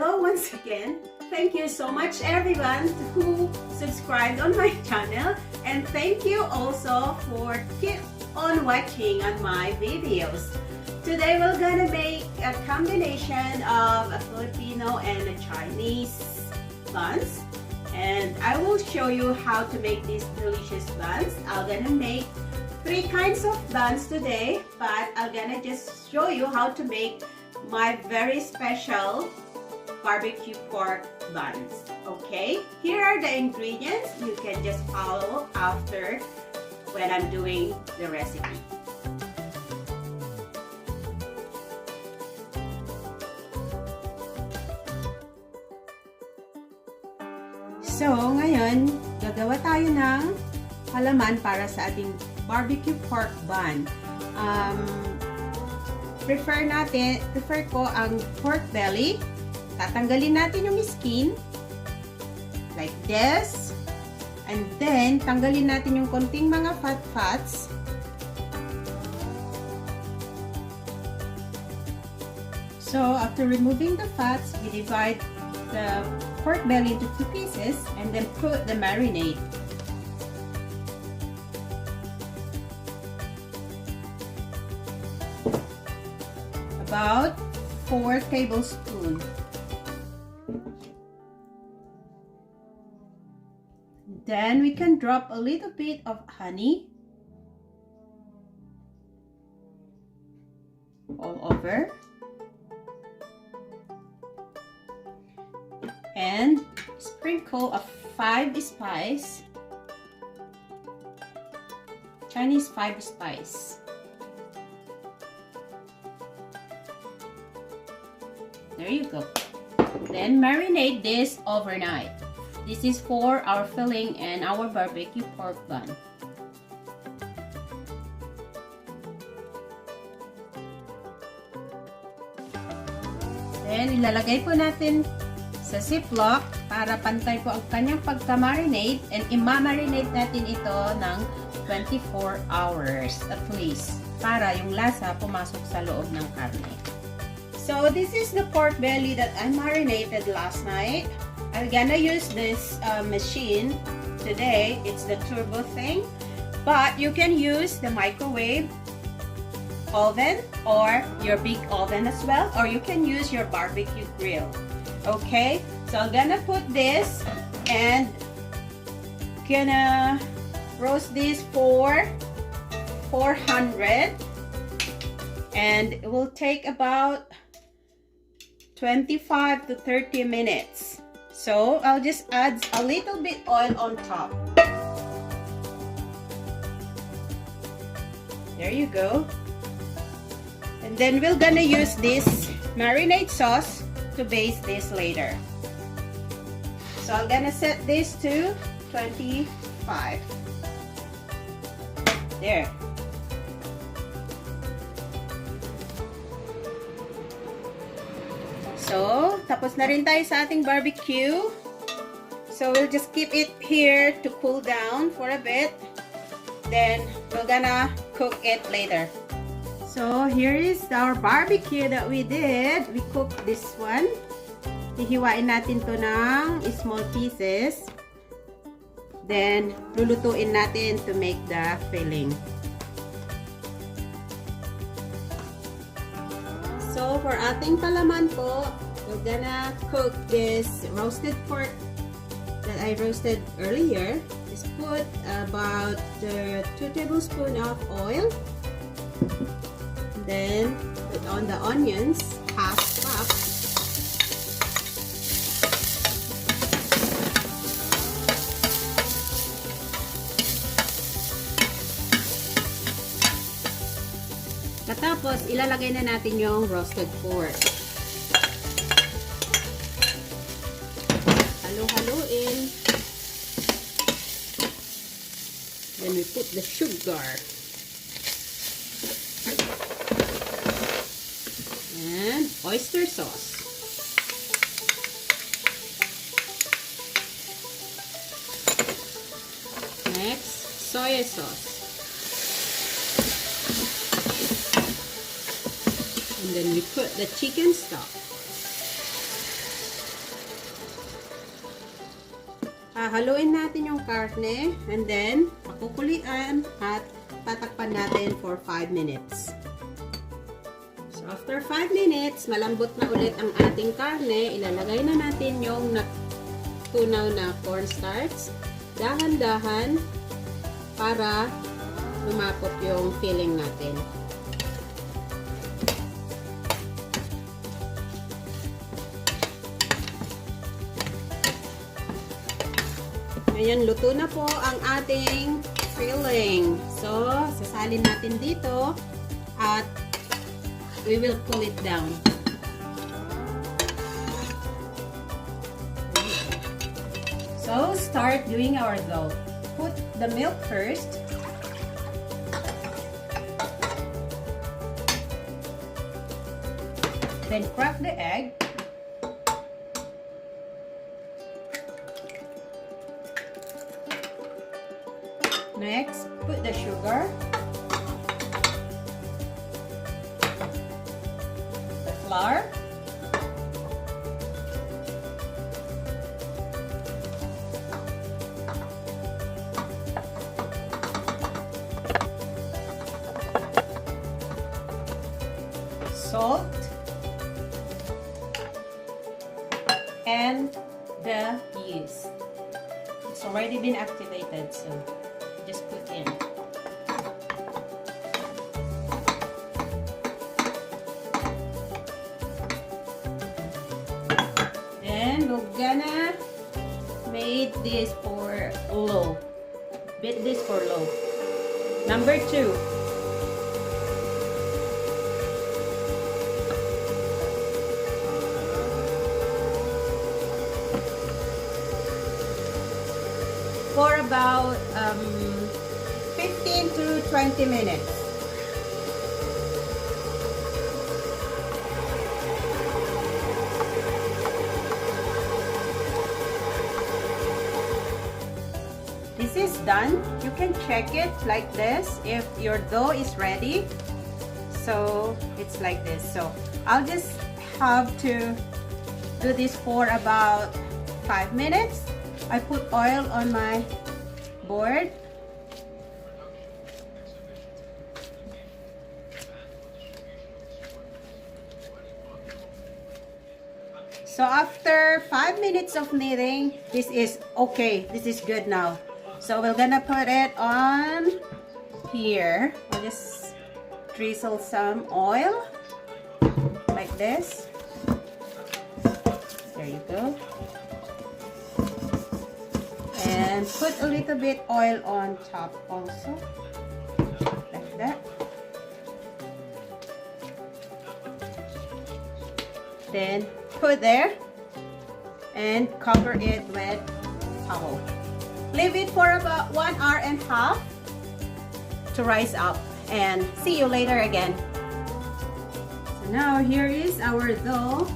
Hello once again. Thank you so much everyone who subscribed on my channel, and thank you also for keep on watching on my videos. Today we're gonna make a combination of a Filipino and a Chinese buns, and I will show you how to make these delicious buns. I'm gonna make 3 kinds of buns today, but I'm gonna just show you how to make my very special barbecue pork buns. Okay, here are the ingredients. You can just follow after when I'm doing the recipe. So, ngayon, gagawa tayo ng halaman para sa ating barbecue pork bun. Prefer ko ang pork belly. Tatanggalin natin yung skin like this, and then tanggalin natin yung konting mga fats. So after removing the fats, we divide the pork belly into 2 pieces and then put the marinade. About 4 tablespoons. Then we can drop a little bit of honey all over, and sprinkle of 5 spice, Chinese 5 spice. There you go. Then marinate this overnight. This is for our filling and our barbecue pork bun. Then ilalagay po natin sa ziplock para pantay po ang kanyang pagka-marinate, and i-marinate natin ito ng 24 hours at least para yung lasa pumasok sa loob ng karne. So this is the pork belly that I marinated last night. I'm gonna use this machine today. It's the turbo thing, but you can use the microwave oven or your big oven as well, or you can use your barbecue grill. Okay, so I'm gonna put this and gonna roast this for 400, and it will take about 25 to 30 minutes. So I'll just add a little bit oil on top. There you go. And then we're gonna use this marinade sauce to baste this later. So I'm gonna set this to 25. There. So, tapos na rin tayo sa ating barbecue. So, we'll just keep it here to cool down for a bit. Then, we're gonna cook it later. So, here is our barbecue that we did. We cooked this one. Hihiwain natin to ng small pieces. Then, lulutuin natin to make the filling. So, for ating palaman po, we're gonna cook this roasted pork that I roasted earlier. Just put about 2 tablespoons of oil. Then, put on the onions, half cup. Tapos, ilalagay na natin yung roasted pork. Halo-haloin. Then we put the sugar. And oyster sauce. Next, soy sauce. And then we put the chicken stock. Haluin natin yung karne and then pakukulian at tatakpan natin for 5 minutes. So after 5 minutes, malambot na ulit ang ating karne. Ilalagay na natin yung natunaw na cornstarch. Dahan-dahan para lumapot yung filling natin. Ayan, luto na po ang ating filling. So, sasalin natin dito at we will cool it down. So, start doing our dough. Put the milk first. Then crack the egg. Next, put the sugar, the flour, salt, and the yeast. It's already been activated, so just put in. Then we're gonna make this for low. Beat this for low. Number 2. For about 15 to 20 minutes. This is done. You can check it like this if your dough is ready. So it's like this. So I'll just have to do this for about 5 minutes. I put oil on my board. So after 5 minutes of kneading, this is okay. This is good now. So we're gonna put it on here. I'll just drizzle some oil like this. There you go. And put a little bit oil on top also, like that. Then put there and cover it with towel. Leave it for about 1.5 hours to rise up, and see you later again. So now here is our dough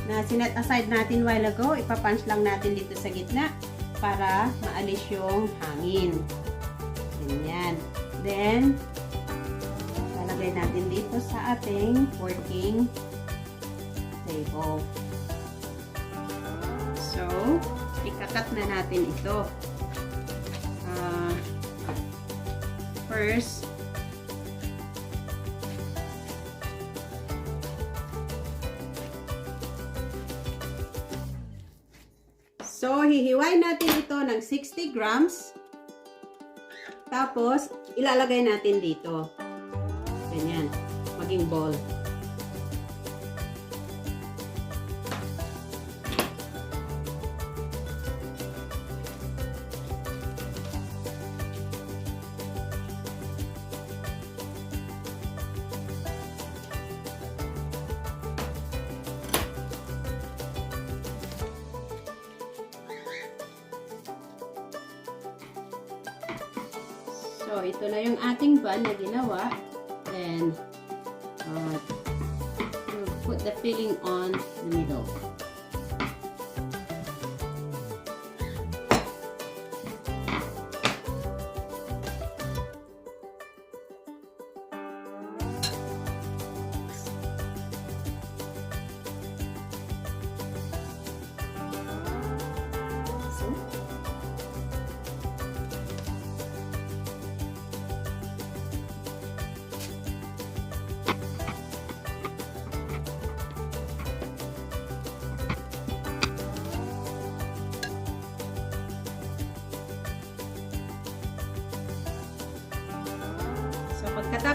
na sinet aside natin while ago. Ipapunch lang natin dito sa gitna para maalis yung hangin. Ganyan. Then, lalagay natin dito sa ating working table. So, ikakat na natin ito. First, so, hihiwain natin ito ng 60 grams. Tapos, ilalagay natin dito. Ganyan. Maging ball. So, ito na yung ating bun na ginawa. Then, we'll put the filling on the middle.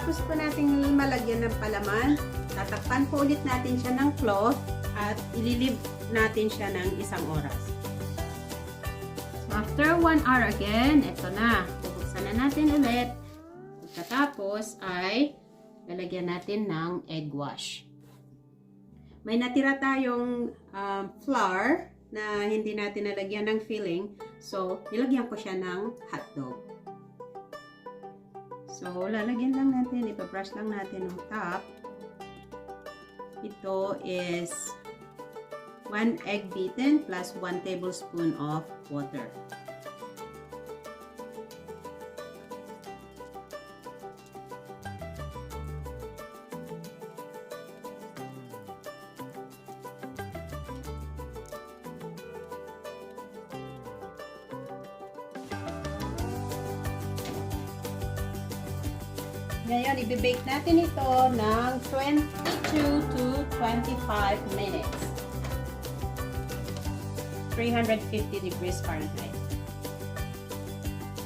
Pagkatapos po natin malagyan ng palaman, tatakpan po ulit natin siya ng cloth at ililib natin siya ng 1 oras. So, after 1 hour again, ito na. Bubuksan na natin ulit. Pagkatapos ay lalagyan natin ng egg wash. May natira tayong flour na hindi natin nalagyan ng filling. So, nilagyan ko siya ng hotdog. So, lalagyan lang natin, ipabrush lang natin ang top. Ito is 1 egg beaten plus 1 tablespoon of water. Ngayon, i-bake natin ito ng 22 to 25 minutes. 350 degrees Fahrenheit.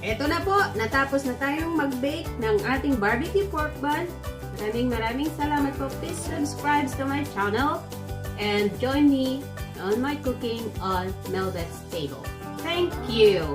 Ito na po, natapos na tayong mag-bake ng ating barbecue pork bun. Maraming salamat po. Please subscribe to my channel and join me on my cooking on Mhelbeth's table. Thank you!